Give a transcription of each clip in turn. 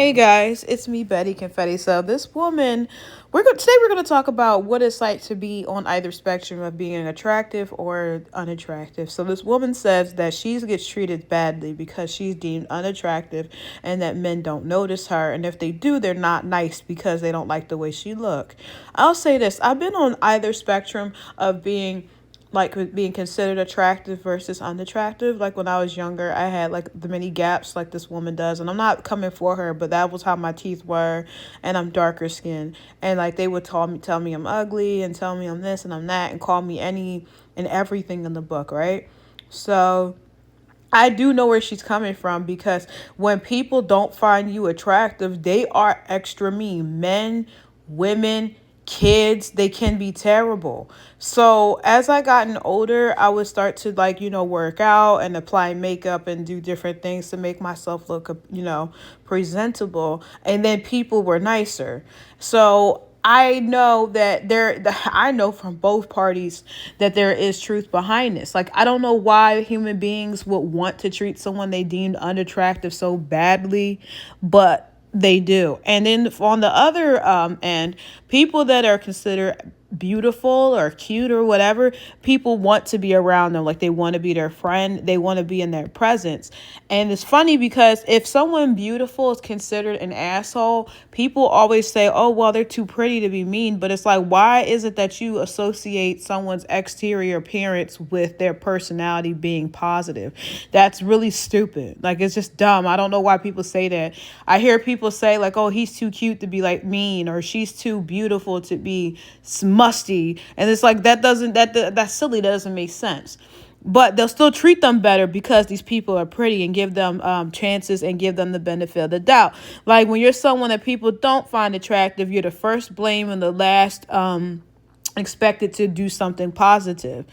Hey guys, it's me, Betty Confetti. So today we're going to talk about what it's like to be on either spectrum of being attractive or unattractive. So this woman says that she gets treated badly because she's deemed unattractive, and that men don't notice her, and if they do, they're not nice because they don't like the way she look. I'll say this: I've been on either spectrum of being considered attractive versus unattractive. Like when I was younger, I had like the many gaps like this woman does, and I'm not coming for her, but that was how my teeth were, and I'm darker skinned, and like they would tell me I'm ugly and tell me I'm this and I'm that and call me any and everything in the book, right? So I do know where she's coming from because when people don't find you attractive, they are extra mean. Men, women, kids, they can be terrible. So as I gotten older, I would start to work out and apply makeup and do different things to make myself look presentable. And then people were nicer. So I know I know from both parties that there is truth behind this. Like, I don't know why human beings would want to treat someone they deemed unattractive so badly, but they do. And then on the other end, people that are considered beautiful or cute or whatever, people want to be around them. Like, they want to be their friend, they want to be in their presence. And it's funny because if someone beautiful is considered an asshole, people always say, oh well, they're too pretty to be mean. But it's like, why is it that you associate someone's exterior appearance with their personality being positive? That's really stupid. Like, it's just dumb. I don't know why people say that. I hear people say like, oh, he's too cute to be like mean, or she's too beautiful to be musty. And it's like, that's silly. That doesn't make sense. But they'll still treat them better because these people are pretty and give them chances and give them the benefit of the doubt. Like, when you're someone that people don't find attractive, you're the first blame and the last expected to do something positive.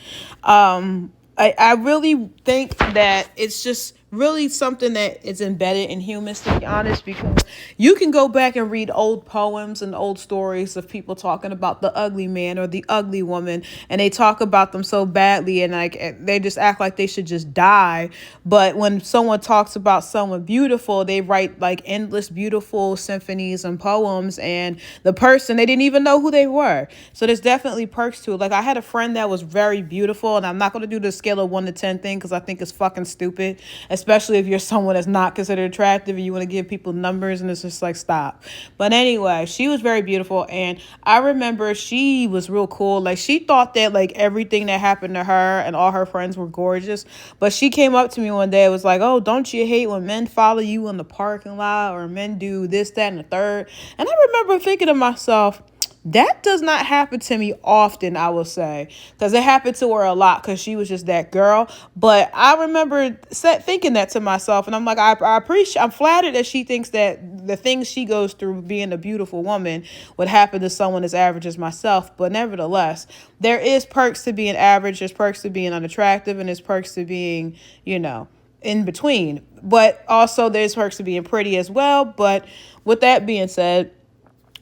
I really think that it's just really something that is embedded in humans, to be honest, because you can go back and read old poems and old stories of people talking about the ugly man or the ugly woman, and they talk about them so badly, and like they just act like they should just die. But when someone talks about someone beautiful, they write like endless beautiful symphonies and poems, and the person, they didn't even know who they were. So there's definitely perks to it. Like, I had a friend that was very beautiful, and I'm not going to do the scale of 1 to 10 thing because I think it's fucking stupid, especially if you're someone that's not considered attractive and you want to give people numbers, and it's just like, stop. But anyway, she was very beautiful, and I remember she was real cool. Like, she thought that like everything that happened to her and all her friends were gorgeous, but she came up to me one day and was like, oh, don't you hate when men follow you in the parking lot, or men do this, that, and the third? And I remember thinking to myself, that does not happen to me often, I will say, because it happened to her a lot because she was just that girl. But I remember thinking that to myself, and I'm like, I appreciate, I'm flattered that she thinks that the things she goes through being a beautiful woman would happen to someone as average as myself. But nevertheless, there is perks to being average, there's perks to being unattractive, and there's perks to being, in between. But also there's perks to being pretty as well. But with that being said,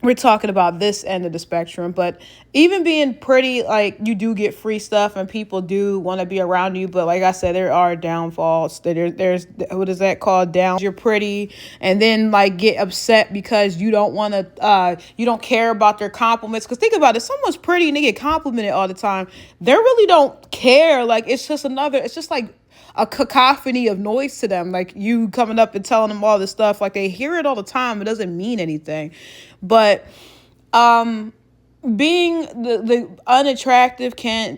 we're talking about this end of the spectrum. But even being pretty, like, you do get free stuff and people do want to be around you. But like I said, there are downfalls. There's what is that called? Down. You're pretty and then like get upset because you don't want to, you don't care about their compliments. Because think about it, someone's pretty and they get complimented all the time, they really don't care. Like, it's just like a cacophony of noise to them. Like, you coming up and telling them all this stuff, like they hear it all the time, it doesn't mean anything. But being the unattractive can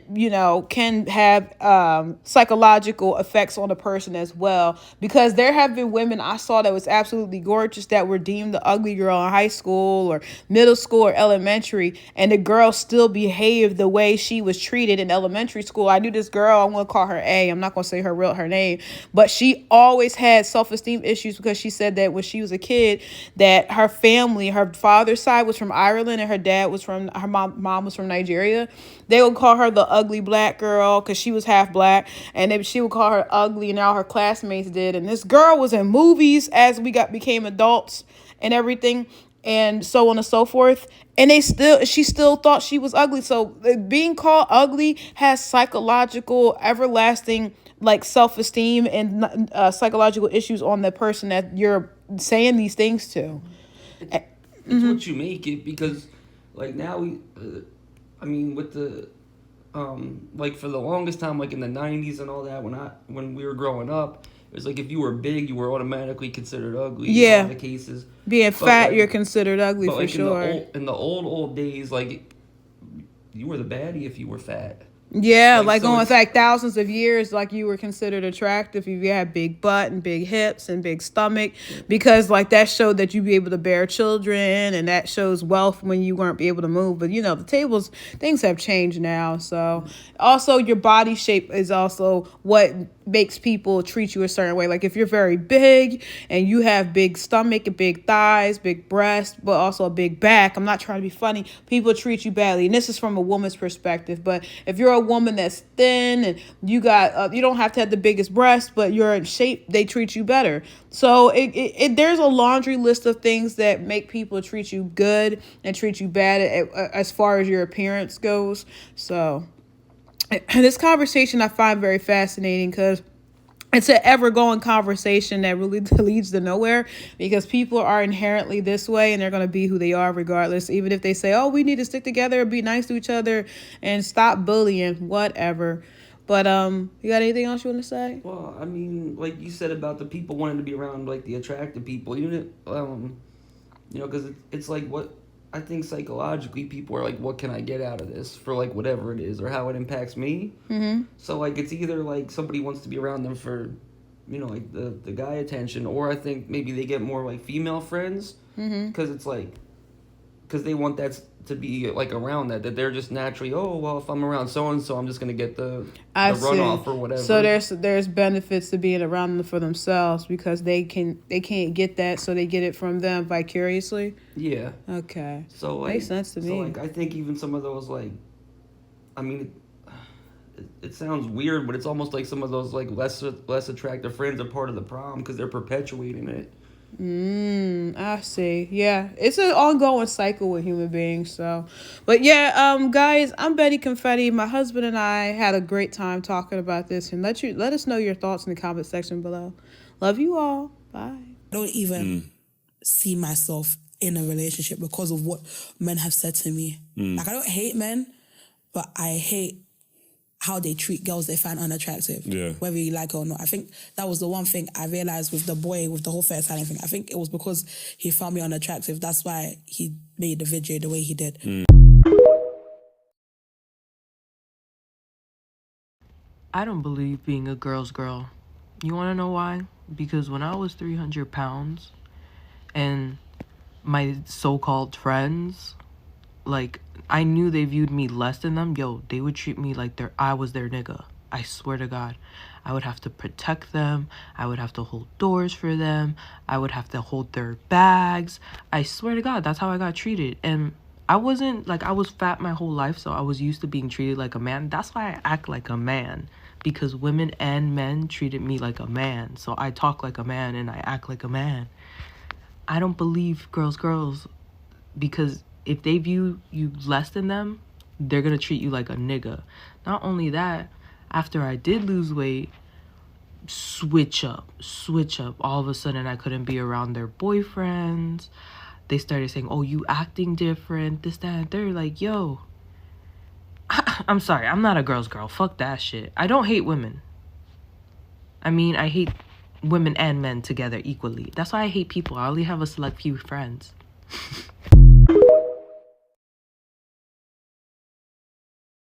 have psychological effects on a person as well, because there have been women I saw that was absolutely gorgeous that were deemed the ugly girl in high school or middle school or elementary, and the girl still behaved the way she was treated in elementary school. I knew this girl, I'm gonna call her A, I'm not gonna say her name, but she always had self-esteem issues because she said that when she was a kid, that her family, her father's side was from Ireland and her dad was from, her mom was from Nigeria. They would call her the ugly black girl because she was half black, and she would call her ugly, and all her classmates did. And this girl was in movies as we became adults and everything, and so on and so forth. And she still thought she was ugly. So being called ugly has psychological, everlasting like self-esteem and psychological issues on the person that you're saying these things to. It's what you make it, because like now I mean, with the like for the longest time, like in the '90s and all that, when we were growing up, it was like if you were big, you were automatically considered ugly in a lot Yeah, of cases. being But fat, you're like, considered ugly but for like in the sure. old days, like you were the baddie if you were fat. Yeah, Like like so, going it's like thousands of years, like you were considered attractive if you had big butt and big hips and big stomach, because like that showed that you'd be able to bear children, and that shows wealth when you weren't be able to move. But the tables, things have changed now. So also your body shape is also what makes people treat you a certain way. Like if you're very big and you have big stomach and big thighs, big breasts, but also a big back, I'm not trying to be funny, people treat you badly. And this is from a woman's perspective. But if you're a woman that's thin and you don't have to have the biggest breasts, but you're in shape, they treat you better. So there's a laundry list of things that make people treat you good and treat you bad as far as your appearance goes. So this conversation I find very fascinating, because it's an ever going conversation that really leads to nowhere, because people are inherently this way and they're going to be who they are regardless, even if they say, oh, we need to stick together, be nice to each other and stop bullying, whatever. But you got anything else you want to say? well, I mean, like you said about the people wanting to be around like the attractive people, because it's like what I think psychologically people are like, what can I get out of this for like whatever it is or how it impacts me. So like it's either like somebody wants to be around them for, like the guy attention, or I think maybe they get more like female friends, because it's like because they want that to be like around that they're just naturally, oh well, if I'm around so and so I'm just gonna get I the see. runoff or So whatever. there's benefits to being around them for themselves, because they can't get that, so they get it from them vicariously. Yeah. Okay, So makes like sense to so me. like I think even some of those like, I mean, it sounds weird, but it's almost like some of those like less attractive friends are part of the problem because they're perpetuating it. I see. Yeah, it's an ongoing cycle with human beings. So, but yeah, guys, I'm Betty Confetti. My husband and I had a great time talking about this, and let us know your thoughts in the comment section below. Love you all. Bye. I don't even see myself in a relationship because of what men have said to me. Like, I don't hate men, but I hate how they treat girls they find unattractive. Yeah. Whether you like it or not. I think that was the one thing I realized with the boy, with the whole fair Italian thing. I think it was because he found me unattractive. That's why he made the video the way he did. I don't believe being a girl's girl. You want to know why? Because when I was 300 pounds and my so-called friends, like, I knew they viewed me less than them, they would treat me like I was their nigga. I swear to God. I would have to protect them. I would have to hold doors for them. I would have to hold their bags. I swear to God, that's how I got treated. And I was fat my whole life, so I was used to being treated like a man. That's why I act like a man, because women and men treated me like a man. So I talk like a man and I act like a man. I don't believe girls, because if they view you less than them, they're gonna treat you like a nigga. Not only that, after I did lose weight, switch up. All of a sudden, I couldn't be around their boyfriends. They started saying, oh, you acting different, this, that, and third. Like, yo, I'm sorry, I'm not a girl's girl. Fuck that shit. I don't hate women. I mean, I hate women and men together equally. That's why I hate people. I only have a select few friends.